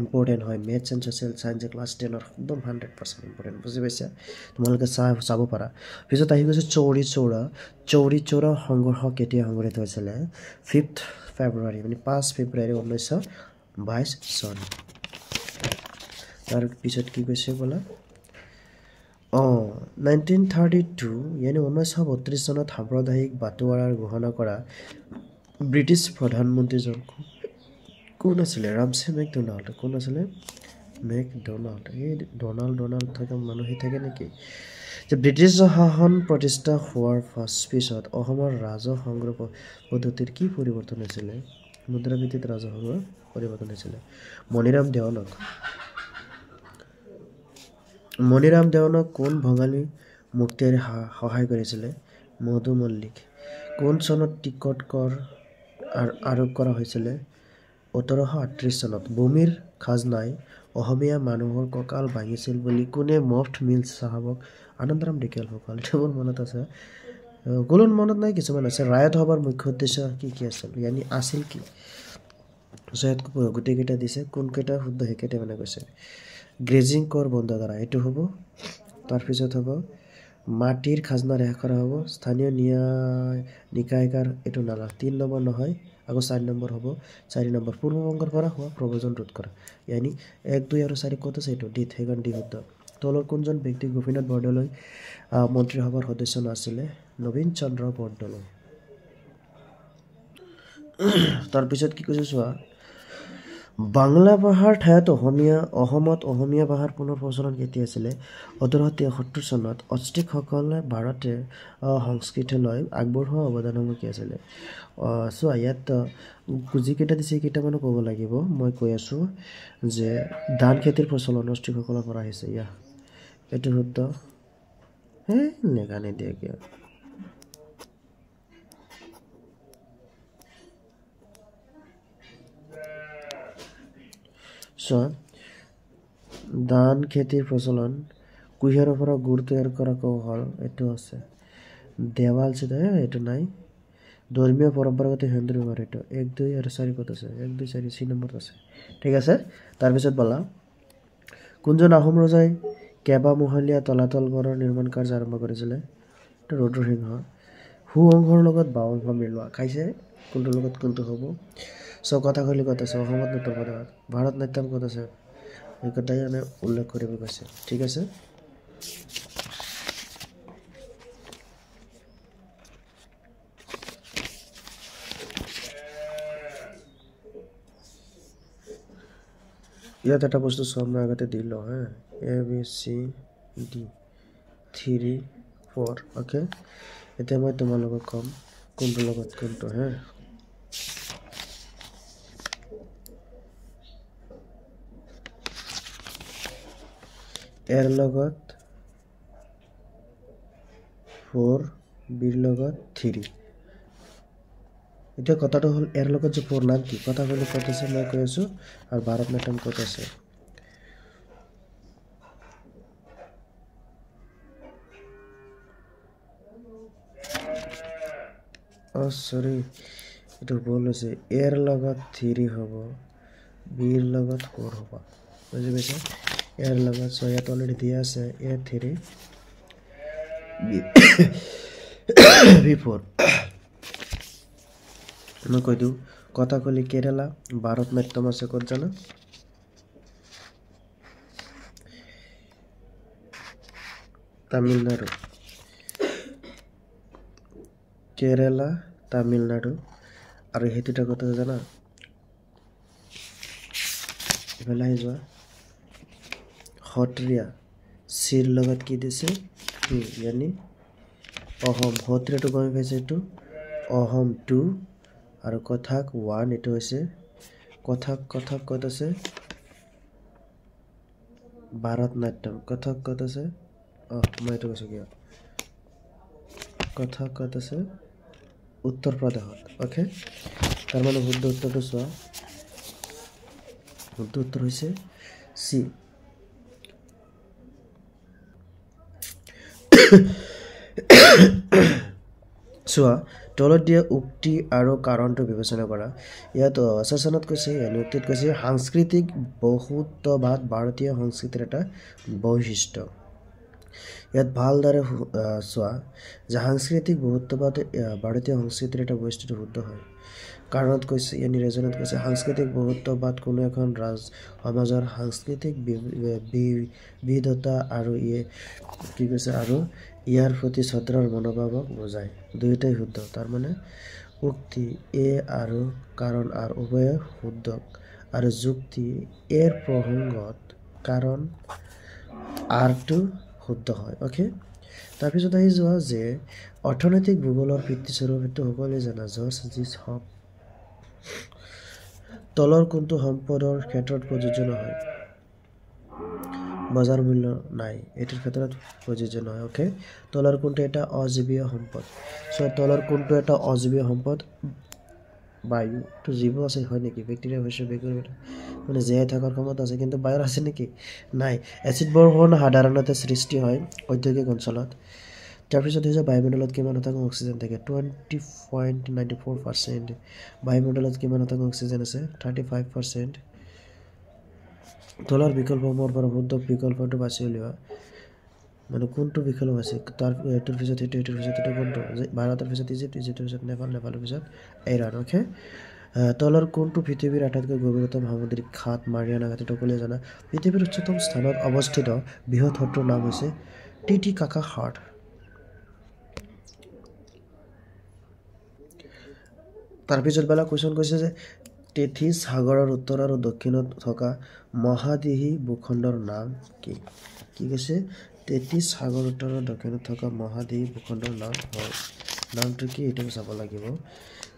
ইম্পৰ্টেণ্ট হয় maths and social science class 10ৰ একদম 100% ইম্পৰ্টেণ্ট বুজি পাইছা তোমালোকে চাব পাৰা পিছত আহি গৈছে চৌৰি চৌৰা সংঘৰ্ষ কেতিয়া সংঘটিত হৈছিলে 5 ফেব্ৰুৱাৰী মানে 5 ফেব্ৰুৱাৰী 1922 চন তাৰপিছত কি কৈছে বোলা 1932 यानी 1932 চনত সাম্প্ৰদায়িক বাটোৱাৰাৰ ঘোষণা কৰা ব্ৰিটিছ প্ৰধানমন্ত্ৰীজন কোন আছিলে ৰামছে মেকডোনাল্ড কোন আছিলে মেকডোনাল্ড এই ডোনাল্ড থকা মানুহে থাকে নেকি যে ব্ৰিটিছ শাসন প্ৰতিষ্ঠা হোৱাৰ পিছত অসমৰ ৰাজহ সংগ্ৰহ পদ্ধতিৰ কি পৰিৱৰ্তন হৈছিলে মুদ্ৰাভিত্তিত ৰাজহ সংগ্ৰহ পৰিৱৰ্তন হৈছিলে মণিৰাম দেৱানক কোন বঙালী মুক্তিৰ সহায় কৰিছিলে মধু মল্লিক কোন চনত টিকট কৰ আৰোপ কৰা হৈছিলে 1838 চনত ভূমিৰ খাজনাই অসমীয়া মানুহৰ কঁকাল ভাঙিছিল বুলি কোনে মফট মিল চাহাবক আনন্দৰাম ঢেকীয়ালসকল তেওঁৰ মনত আছে গোলন মনত নাই কিছুমান আছে ৰায়ত সভাৰ মুখ্য উদ্দেশ্য কি আছিল यानी আছিল কি সৈয়দ গোটেইকেইটা দিছে কোনকেইটা শুদ্ধ সেইকেইটা মানে কৈছে গ্ৰেজিং কৰ বন্ধ কৰা এইটো হ'ব তাৰপিছত হ'ব মাটিৰ খাজনা ৰেহাই কৰা হ'ব স্থানীয় নিকায়কাৰ এইটো নালা 3 নম্বৰ নহয় আকৌ 4 নম্বৰ হ'ব 4 নম্বৰ পূৰ্ববংগৰ পৰা হোৱা প্ৰব্ৰজন ৰোধ কৰা यानी 1 2 আৰু 4 কত আছে এইটো ডিত হেগন ডি শুদ্ধ তলৰ কোনজন ব্যক্তি গোপীনাথ বৰদলৈ মন্ত্ৰীসভাৰ সদস্য নাছিলে নবীন চন্দ্ৰ বৰদলৈ তাৰপিছত কি কৈছে চোৱা বাংলা ভাষাৰ ঠাইত অসমত অসমীয়া ভাষাৰ পুনৰ প্ৰচলন কেতিয়া আছিলে 1873 চনত অষ্ট্ৰিকসকলে ভাৰতে সংস্কৃতিলৈ আগবঢ়োৱা অৱদানসমূহ কি আছিলে চোৱা ইয়াত যিকেইটা দিছে সেইকেইটা মানে ক'ব লাগিব মই কৈ আছোঁ যে ধান খেতিৰ প্ৰচলন অষ্ট্ৰিকসকলৰ পৰা আহিছে এইটো শুদ্ধ নেগানে দিয়ে কিয় ধান খেতিৰ প্ৰচলন কুঁহিয়াৰৰ পৰা গুড় তৈয়াৰ কৰা কৌশল এইটো আছে দেৱাল চিধা এইটো নাই ধৰ্মীয় পৰম্পৰাগত হিন্দুৰ ব্যৱহাৰ এইটো 1 2 আৰু 4 কত আছে 1 2 4 চি নম্বৰ আছে ঠিক আছে তাৰপিছত বলা কোনজন আহোম ৰজাই কেবামহলীয়া তলাতল ঘৰৰ নিৰ্মাণ কাৰ্য আৰম্ভ কৰিছিলে এইটো ৰুদ্ৰসিংহ সুঅংশৰ লগত বাউংশ মিলোৱা খাইছে কোনটোৰ লগত কোনটো হ'ব কথাখলি কত আছে অসমত নতুন পদাৰ্থ ভাৰত নাট্যম কত আছে এই কথাই আমি উল্লেখ কৰিব গৈছে ঠিক আছে ইয়াত এটা বস্তু সামনে আগতে দিল A B C D 3 4 okay এতিয়া মই তোমালোকক কম কোনটো লগত কোনটো এর লগত 4 বির লগত 3 এটা কথাটো হল এর লগত যে 4 নাম কি কথা বলে কত আছে মই কৈ আছো আর ভাৰত নাট্যম কত আছে সরি এটা ভুল আছে এর লগত 3 হ'ব বির লগত 4 হ'ব বুঝি পাইছা এর লগত সো ইয়াত অলরেডি দিয়া আছে A3 B4 মই কৈ দিওঁ কথাকলি কেৰালা ভাৰত নাট্যম আছে ক'ত জানা তামিলনাডু কেৰালা তামিলনাডু আৰু হেতুটা কথা জানা এফালে যোৱা সত্ৰীয়া চিৰ লগত কি দিছে यानी অহম হত্ৰেটো গম পাইছে এইটো অহম 2 আৰু কথাক 1 এইটো হৈছে কথাক ক'ত আছে ভাৰত নাট্যম কথাক ক'ত আছে মই এইটো কৈছো কিয় কথাক ক'ত আছে উত্তৰ প্ৰদেশত ওকে তাৰ মানে শুদ্ধ উত্তৰটো চোৱা শুদ্ধ উত্তৰ হৈছে সি চোৱা তলত দিয়া উক্তি আৰু কাৰণটো বিবেচনা কৰা ইয়াত শাসনত কৈছে উক্তিত কৈছে সাংস্কৃতিক বহুত্ববাদ ভাৰতীয় সংস্কৃতিৰ এটা বৈশিষ্ট্য ইয়াত ভালদৰে চোৱা যে সাংস্কৃতিক বহুত্ববাদ ভাৰতীয় সংস্কৃতিৰ এটা বৈশিষ্ট্য শুদ্ধ হয় কাৰণত কৈছে নিৰ্বাচনত কৈছে সাংস্কৃতিক বহুত্ববাদ কোনো এখন সমাজৰ সাংস্কৃতিক বিবিধতা আৰু কি কৈছে আৰু ইয়াৰ প্ৰতি শ্ৰদ্ধাৰ মনোভাৱক বুজায় দুয়োটাই শুদ্ধ তাৰ মানে উক্তি এ আৰু কাৰণ আৰু উভয়ে শুদ্ধ আৰু যুক্তি এৰ প্ৰসংগত কাৰণ আৰটো শুদ্ধ হয় ওকে তাৰপিছত আহি যোৱা যে অৰ্থনৈতিক ভূগোলৰ ভিত্তিস্বৰূপ এইটো সকলোৱে জানা তলৰ কোনটো সম্পদৰ ক্ষেত্ৰত প্ৰযোজ্য নহয় বজাৰ মূল্য নাই এটাৰ ক্ষেত্ৰত প্ৰযোজ্য নহয় ওকে তলৰ কোনটো এটা অজীৱীয় সম্পদ সো তলৰ কোনটো এটা অজীৱীয় সম্পদ বায়ু তো জীৱ আছে হয় নেকি বেক্টেৰিয়া হৈছে বেক্টেৰিয়া মানে জীয়াই থকাৰ ক্ষমতা আছে কিন্তু বায়ুৰ আছে নেকি নাই এচিড বৰষুণ সাধাৰণতে সৃষ্টি হয় ঔদ্যোগিক অঞ্চলত তাৰপিছত হৈছে বায়ুমণ্ডলত কিমান শতাংশ অক্সিজেন থাকে 20.94% বায়ুমণ্ডলত কিমান শতাংশ অক্সিজেন আছে 35% তলৰ বিকল্পসমূহৰ পৰা শুদ্ধ বিকল্পটো বাছি উলিওৱা মানে কোনটো বিকল্প আছে তাৰ এইটোৰ পিছত এইটোৰ পিছত এইটো কোনটো ভাৰতৰ পিছত ইজিপ্তৰ পিছত নেপালৰ পিছত ইৰাণ ওকে তলৰ কোনটো পৃথিৱীৰ আটাইতকৈ গভীৰতম সামুদ্ৰিক খাত মাৰিয়ানা খাত সকলোৱে জানা পৃথিৱীৰ উচ্চতম স্থানত অৱস্থিত বৃহৎ হ্ৰদটোৰ নাম হৈছে টিটিকাকা হ্ৰদ তাৰপিছত বেলা কুৱেশ্যন কৈছে যে তেথিছ সাগৰৰ উত্তৰ আৰু দক্ষিণত থকা মহাদেশী ভূখণ্ডৰ নাম কি কৈছে তেথিছ সাগৰ উত্তৰ আৰু দক্ষিণত থকা মহাদেশী ভূখণ্ডৰ নাম হয় নামটো কি এইটো চাব লাগিব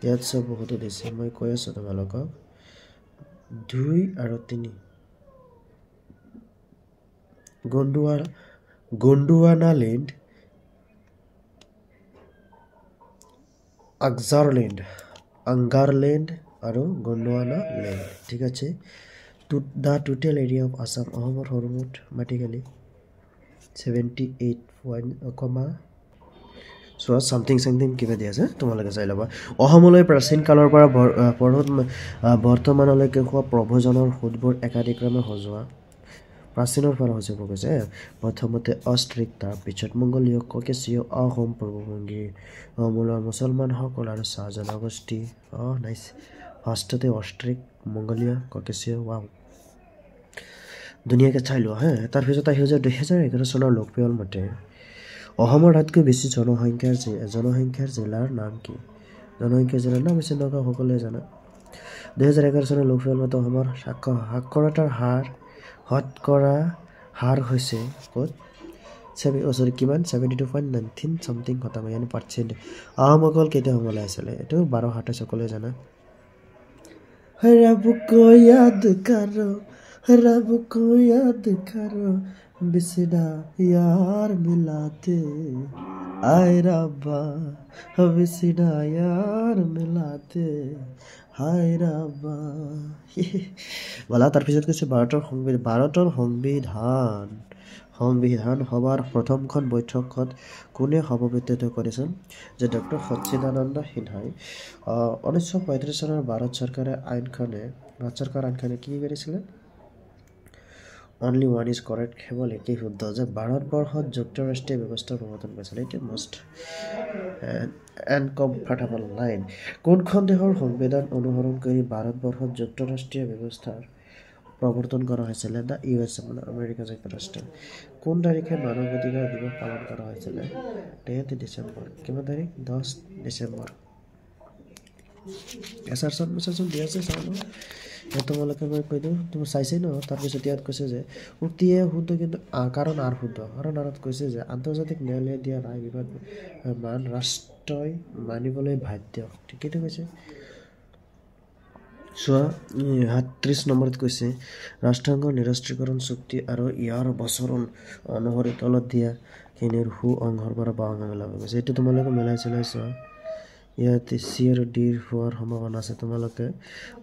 ইয়াত চব বহুতো দিছে মই কৈ আছো তোমালোকক 2 আৰু 3 গোণ্ডৱানা লেণ্ড আংগাৰলেণ্ড আৰু গোণ্ডৱানা লেণ্ড ঠিক আছে দা টোটেল এৰিয়া অফ আসাম অসমৰ সৰ্বমুঠ মাটিকালি 78 চোৱা চামথিং কিবা দিয়া আছে তোমালোকে চাই ল'বা অসমলৈ প্ৰাচীন কালৰ পৰা বৰ্তমানলৈকে হোৱা প্ৰব্ৰজনৰ সোঁতবোৰ একাদিক্ৰমে সজোৱা প্ৰাচীনৰ পৰা সজাব গৈছে প্ৰথমতে অষ্ট্ৰিক তাৰপিছত মংগোলীয় ককেশীয় আহোম পূৰ্ববংগী মুছলমানসকল আৰু চাহ জনগোষ্ঠী নাইচ ফাৰ্ষ্টতে অষ্ট্ৰিক মংগোলীয় ককেশীয় ৱাও ধুনীয়াকৈ চাই লোৱা তাৰপিছত আহি যায় 2011 চনৰ লোকপিয়ল মতে অসমৰ আটাইতকৈ বেছি জনসংখ্যাৰ জিলাৰ নাম কি জনসংখ্যাৰ জিলাৰ নাম হৈছে নগাঁও সকলোৱে জানা 2011 চনৰ লোকপিয়ল মতে অসমৰ সাক্ষৰতাৰ শতকৰা হাৰ হৈছে ক'ত কিমান 72.19 চামথিং শতাংশ ইয়ানি পাৰ্চেণ্ট আহোমসকল কেতিয়া সমলাই আছিলে এইটো 1227 সকলোৱে জানা रब को याद करो बिसरा यार मिलाते आए रब्बा बिसरा यार मिलाते हाय रब्बा বলা তাৰপিছত কৈছে ভাৰতৰ সংবিধান সভাৰ প্ৰথমখন বৈঠকত কোনে সভাপতিত্ব কৰিছিল যে ডক্টৰ সচ্চিদানন্দ সিনহাই 1935 চনৰ ভাৰত চৰকাৰ আইনখনে কি কৰিছিলে অনলি ওৱান ইজ কৰেক্ট কেৱল একেই শুদ্ধ যে ভাৰতবৰ্ষত যুক্তৰাষ্ট্ৰীয় ব্যৱস্থা প্ৰৱৰ্তন কৰিছিল এইটো মষ্ট এনকমফৰ্টেবল লাইন কোনখন দেশৰ সংবিধান অনুসৰণ কৰি ভাৰতবৰ্ষত যুক্তৰাষ্ট্ৰীয় ব্যৱস্থাৰ প্ৰৱৰ্তন কৰা হৈছিলে দ্য USA মানে আমেৰিকা যুক্তৰাষ্ট্ৰ কোন তাৰিখে মানৱ অধিকাৰ দিৱস পালন কৰা হৈছিলে 10 ডিচেম্বৰ কিমান তাৰিখ 10 ডিচেম্বৰ এছাৰচন মেছাৰচন দিয়া আছে চাওঁ ন তোমালোকে মই কৈ দিওঁ তুমি চাইছে ন তাৰপিছত ইয়াত কৈছে যে উক্তিয়ে শুদ্ধ কিন্তু কাৰণ আৰ শুদ্ধ কাৰণ আৰত কৈছে যে আন্তৰ্জাতিক ন্যায়ালয়ে দিয়া ৰায় বিবাদ মান ৰাষ্ট্ৰই মানিবলৈ বাধ্য ঠিকেইটো কৈছে চোৱা ৩৭ নম্বৰত কৈছে ৰাষ্ট্ৰসংঘৰ নিৰস্ত্ৰীকৰণ চুক্তি আৰু ইয়াৰ বচৰণ অনুসৰি তলত দিয়া খিনিৰ সু অংশৰ পৰা বা অংশ মিলাব গৈছে এইটো তোমালোকে মিলাই চলাই চোৱা ইয়াতে চি আৰু ডিৰ হোৱাৰ সম্ভাৱনা আছে তোমালোকে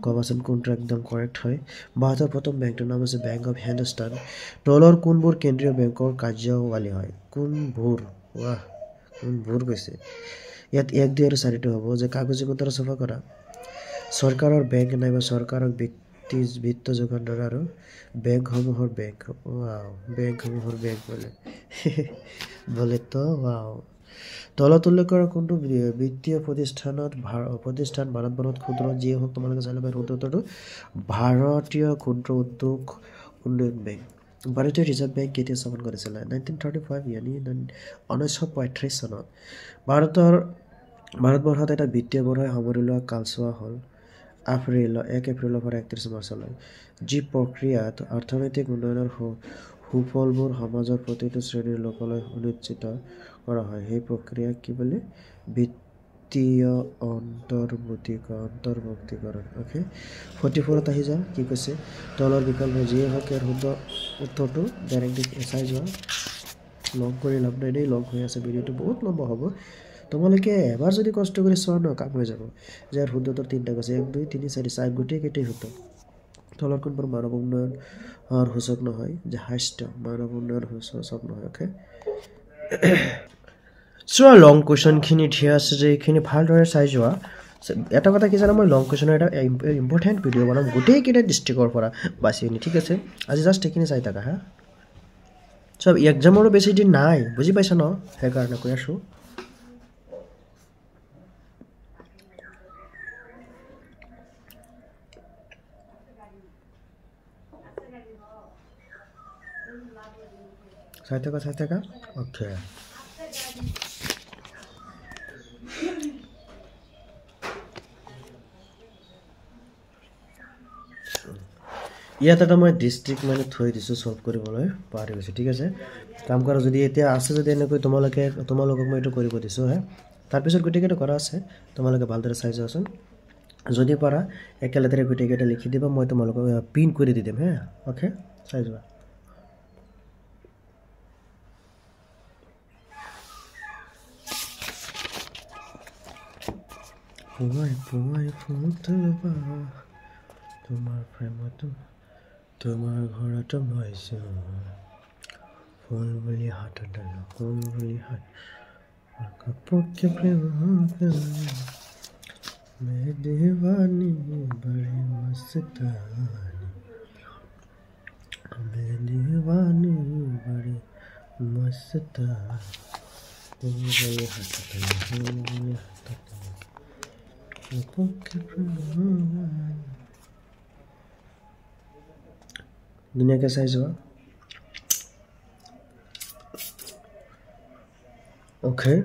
ক'বাচোন কোনটো একদম কাৰেক্ট হয় ভাৰতৰ প্ৰথম বেংকটোৰ নাম হৈছে বেংক অফ হিন্দুস্তান তলৰ কোনবোৰ কেন্দ্ৰীয় বেংকৰ কাৰ্যাৱলী হয় কোনবোৰ কোনবোৰ কৈছে ইয়াত 1 2 আৰু 4টো হ'ব যে কাগজী মুদ্ৰা চফা কৰা চৰকাৰৰ বেংক নাইবা চৰকাৰক ব্যক্তি বিত্ত যোগানদাৰ আৰু বেংকসমূহৰ বেংক বেংকসমূহৰ বেংক বোলে তো তলত উল্লেখ কৰা কোনটো বিত্তীয় প্ৰতিষ্ঠান ভাৰত ক্ষুদ্ৰ যিয়ে হওক তোমালোকে চাই ল'বা উত্তৰটো ভাৰতীয় ক্ষুদ্ৰ উদ্যোগ উন্নয়ন বেংক ভাৰতীয় ৰিজাৰ্ভ বেংক কেতিয়া স্থাপন কৰিছিলে 1935 यानी 1935 চনত ভাৰতবৰ্ষত এটা বিত্তীয় বঢ়াই সামৰি লোৱা কালচোৱা হ'ল 1 এপ্ৰিলৰ পৰা 31 মাৰ্চলৈ যি প্ৰক্ৰিয়াত অৰ্থনৈতিক উন্নয়নৰ সুফলবোৰ সমাজৰ প্ৰতিটো শ্ৰেণীৰ লোকলৈ সুনিশ্চিত কৰা হয় সেই প্ৰক্ৰিয়া কি বুলি বিত্তীয় অন্তৰ্ভুক্তিকৰণ অ'কে 44ত আহি যা কি কৈছে তলৰ বিকল্প যিয়ে হওক ইয়াৰ শুদ্ধ উত্তৰটো ডাইৰেক্টলি চাই যোৱা লগ কৰি লাভ নাই দেই লগ হৈ আছে ভিডিঅ'টো বহুত লম্বা হ'ব তোমালোকে এবাৰ যদি কষ্ট কৰি চোৱা ন কাম হৈ যাব যে ইয়াৰ শুদ্ধ উত্তৰ 3টা কৈছে 1 2 3 4 5 গোটেইকেইটাই শুদ্ধ তলৰ কোনবোৰ মানৱ উন্নয়নৰ সূচক নহয় যে হাইষ্ট মানৱ উন্নয়নৰ সূচক নহয় অ'কে চোৱা লং কুৱেশ্যনখিনি দিয়া আছে যে এইখিনি ভালদৰে চাই যোৱা এটা কথা কি জানা মই লং কুৱেশ্যনৰ এটা ইম্পৰ্টেণ্ট ভিডিঅ' বনাম গোটেইকেইটা ডিষ্ট্ৰিক্টৰ পৰা বাছি নি ঠিক আছে আজি জাষ্ট এইখিনি চাই থাকা হা চব এক্সামৰো বেছি দিন নাই বুজি পাইছা ন সেইকাৰণে কৈ আছোঁ চাই থাকা অ'কে ইয়াত এটা মই ডিষ্ট্ৰিক্ট মানে থৈ দিছোঁ চল্ভ কৰিবলৈ পাহৰি গৈছোঁ ঠিক আছে কাম কৰা যদি এতিয়া আছে যদি এনেকৈ তোমালোকক মই এইটো কৰিব দিছোঁ হে তাৰপিছত গোটেইকেইটা কৰা আছে তোমালোকে ভালদৰে চাই যোৱাচোন যদি পাৰা একেলেঠাৰে গোটেইকেইটা লিখি দিবা মই তোমালোকক পিন কৰি দি দিম হে অ'কে চাই যোৱা পুৱাই ফুল তুলবা তোমাৰ প্ৰেমতো তোমাৰ ঘৰতো মই ফুল বুলি হাতত ডালো ফুল বুলি হাত কাপোৰকে প্ৰেম मैं दीवानी बड़ी मस्तानी मैं दीवानी बड़ी मस्तानी दुनिया का साइज हुआ ओके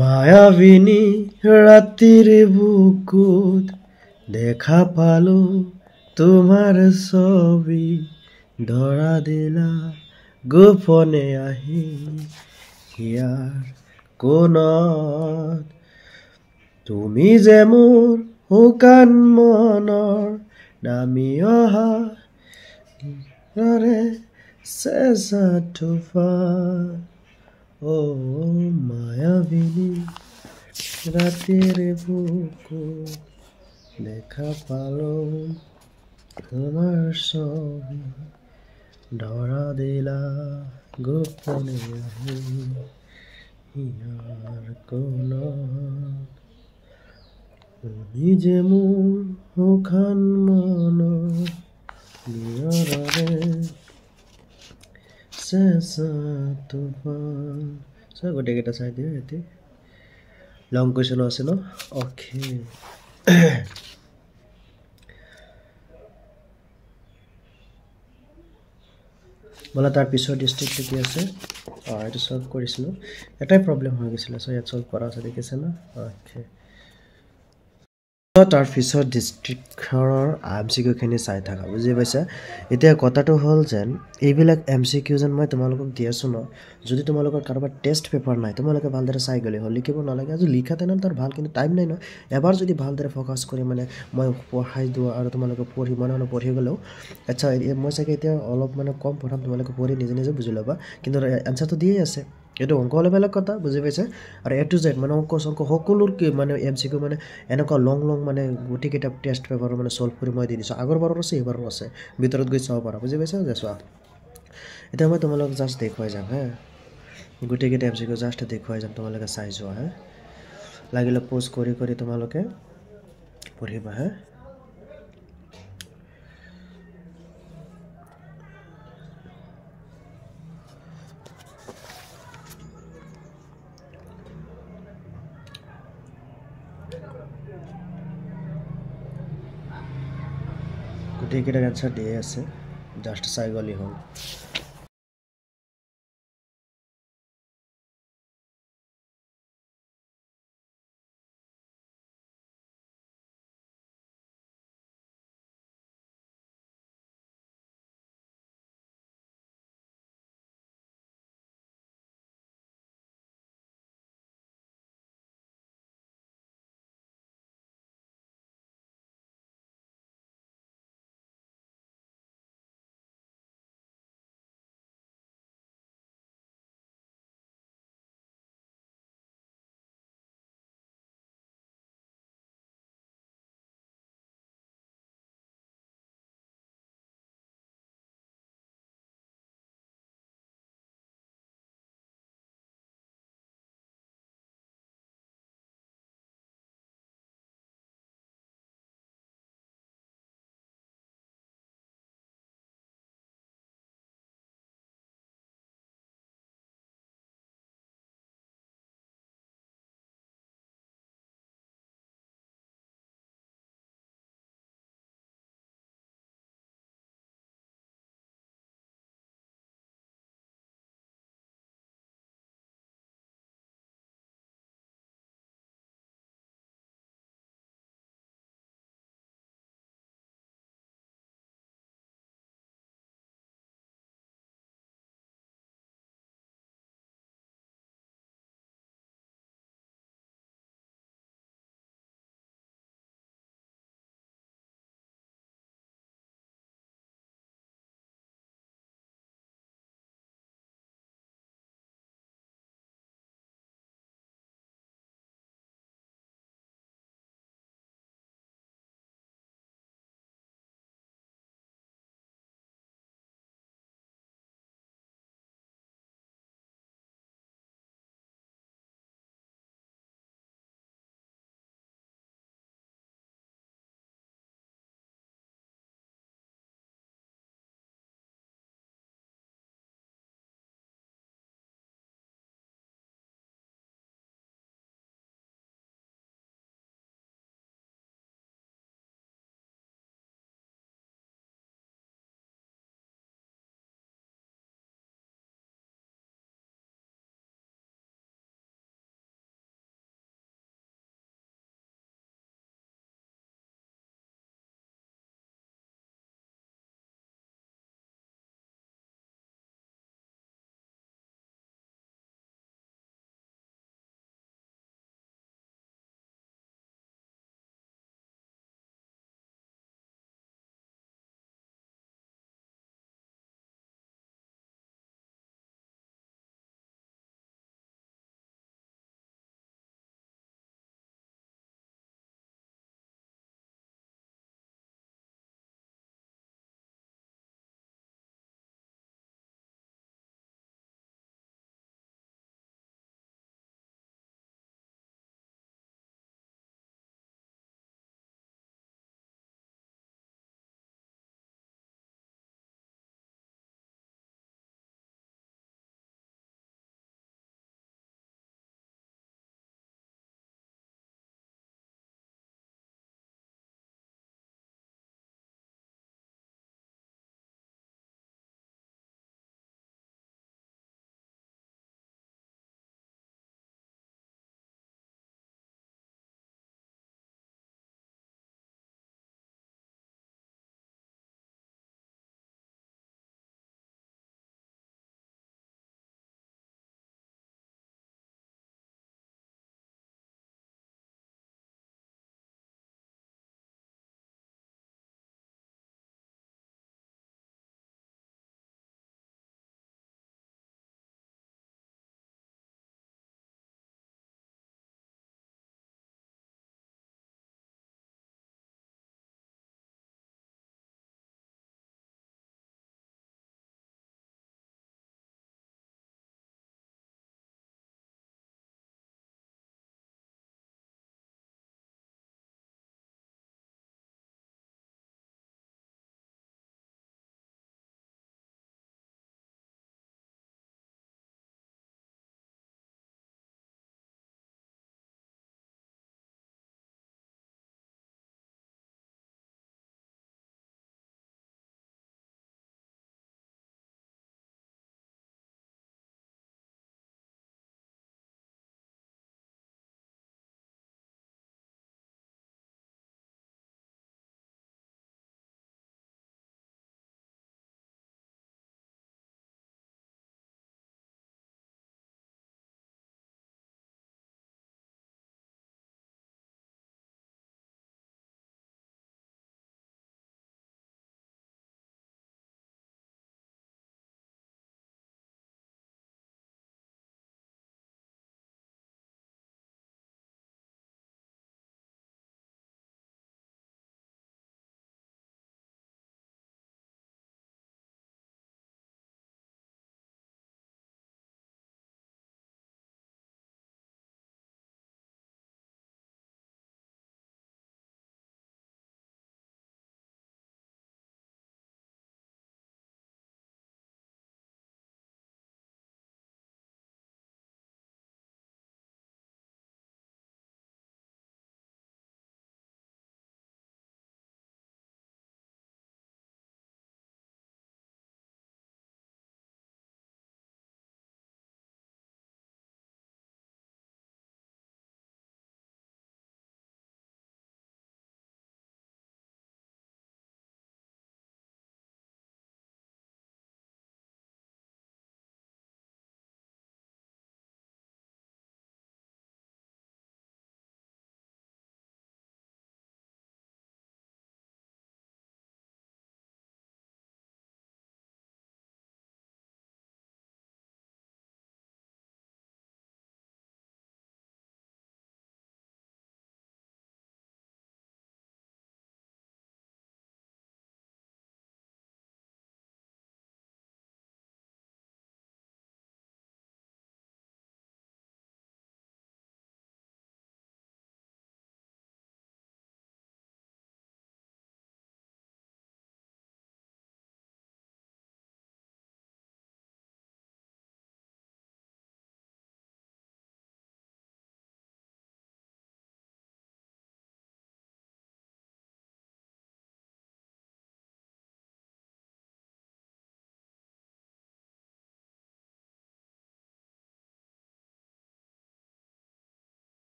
মায়াবিনী ৰাতিৰ বুকুত দেখা পালো তোমাৰ ছবি ধৰা দিলা গোপনে আহি হিয়াৰ কোণত তুমি যে মোৰ শুকান মনৰ নামি অহা চেঁচা তুফান ও মায়াবিনী ৰাতিৰ বুকুত দেখা পালো তোমাৰ ছবি ধৰা দিলা গোপনে আহি হিয়াৰ কোণত তুমি যে মোৰ শুকান মনৰ নিয়ৰৰে চেঁচা তুফান গোটেইকেইটা চাই দিওঁ এতিয়া লং কুৱেশ্যন আছে ন অ'কে বলা তাৰ পিছৰ ডিষ্ট্ৰিক্টটো কি আছে এইটো সলভ কৰিছিলোঁ এটাই প্ৰব্লেম হৈ গৈছিলে সো ইয়াত সলভ কৰা আছে দেখিছে না অ'কে তাৰ পিছত ডিষ্ট্ৰিক্টৰ এমচিকিউখিনি চাই থাকা বুজি পাইছা এতিয়া কথাটো হ'ল যেন এইবিলাক এমচিকিউ যেন মই তোমালোকক দি আছোঁ ন যদি তোমালোকৰ কাৰোবাৰ টেষ্ট পেপাৰ নাই তোমালোকে ভালদৰে চাই গ'লে হ'ল লিখিব নালাগে আজি লিখা তেনেহ'লে তাৰ ভাল কিন্তু টাইম নাই ন এবাৰ যদি ভালদৰে ফ'কাছ কৰি মানে মই পঢ়াই দিওঁ আৰু তোমালোকে পঢ়ি মনে মনে পঢ়ি গ'লেও আচ্ছা মই চাগে এতিয়া অলপ মানে কম পঢ়াম তোমালোকে পঢ়ি নিজে নিজে বুজি ল'বা কিন্তু এনচাৰটো দিয়েই আছে এইটো অংক হ'লে বেলেগ কথা বুজি পাইছে আৰু এ টু জেড মানে অংক চংক সকলোৰ মানে এমচিকিউ মানে এনেকুৱা লং মানে গোটেইকেইটা টেষ্ট পেপাৰ মানে সলভ কৰি মই দি দিছোঁ আগৰ বাৰৰ আছে এইবাৰো আছে ভিতৰত গৈ চাব পাৰা বুজি পাইছা যে চোৱা এতিয়া মই তোমালোকক জাষ্ট দেখুৱাই যাম হা গোটেইকেইটা এমচিকিউ জাষ্ট দেখুৱাই যাম তোমালোকে চাই যোৱা হা লাগিলে প'জ কৰি কৰি তোমালোকে পঢ়িবা হা গোটেইকেইটাৰ এনচাৰ দিয়ে আছে জাষ্ট চাই গ'লেই হ'ল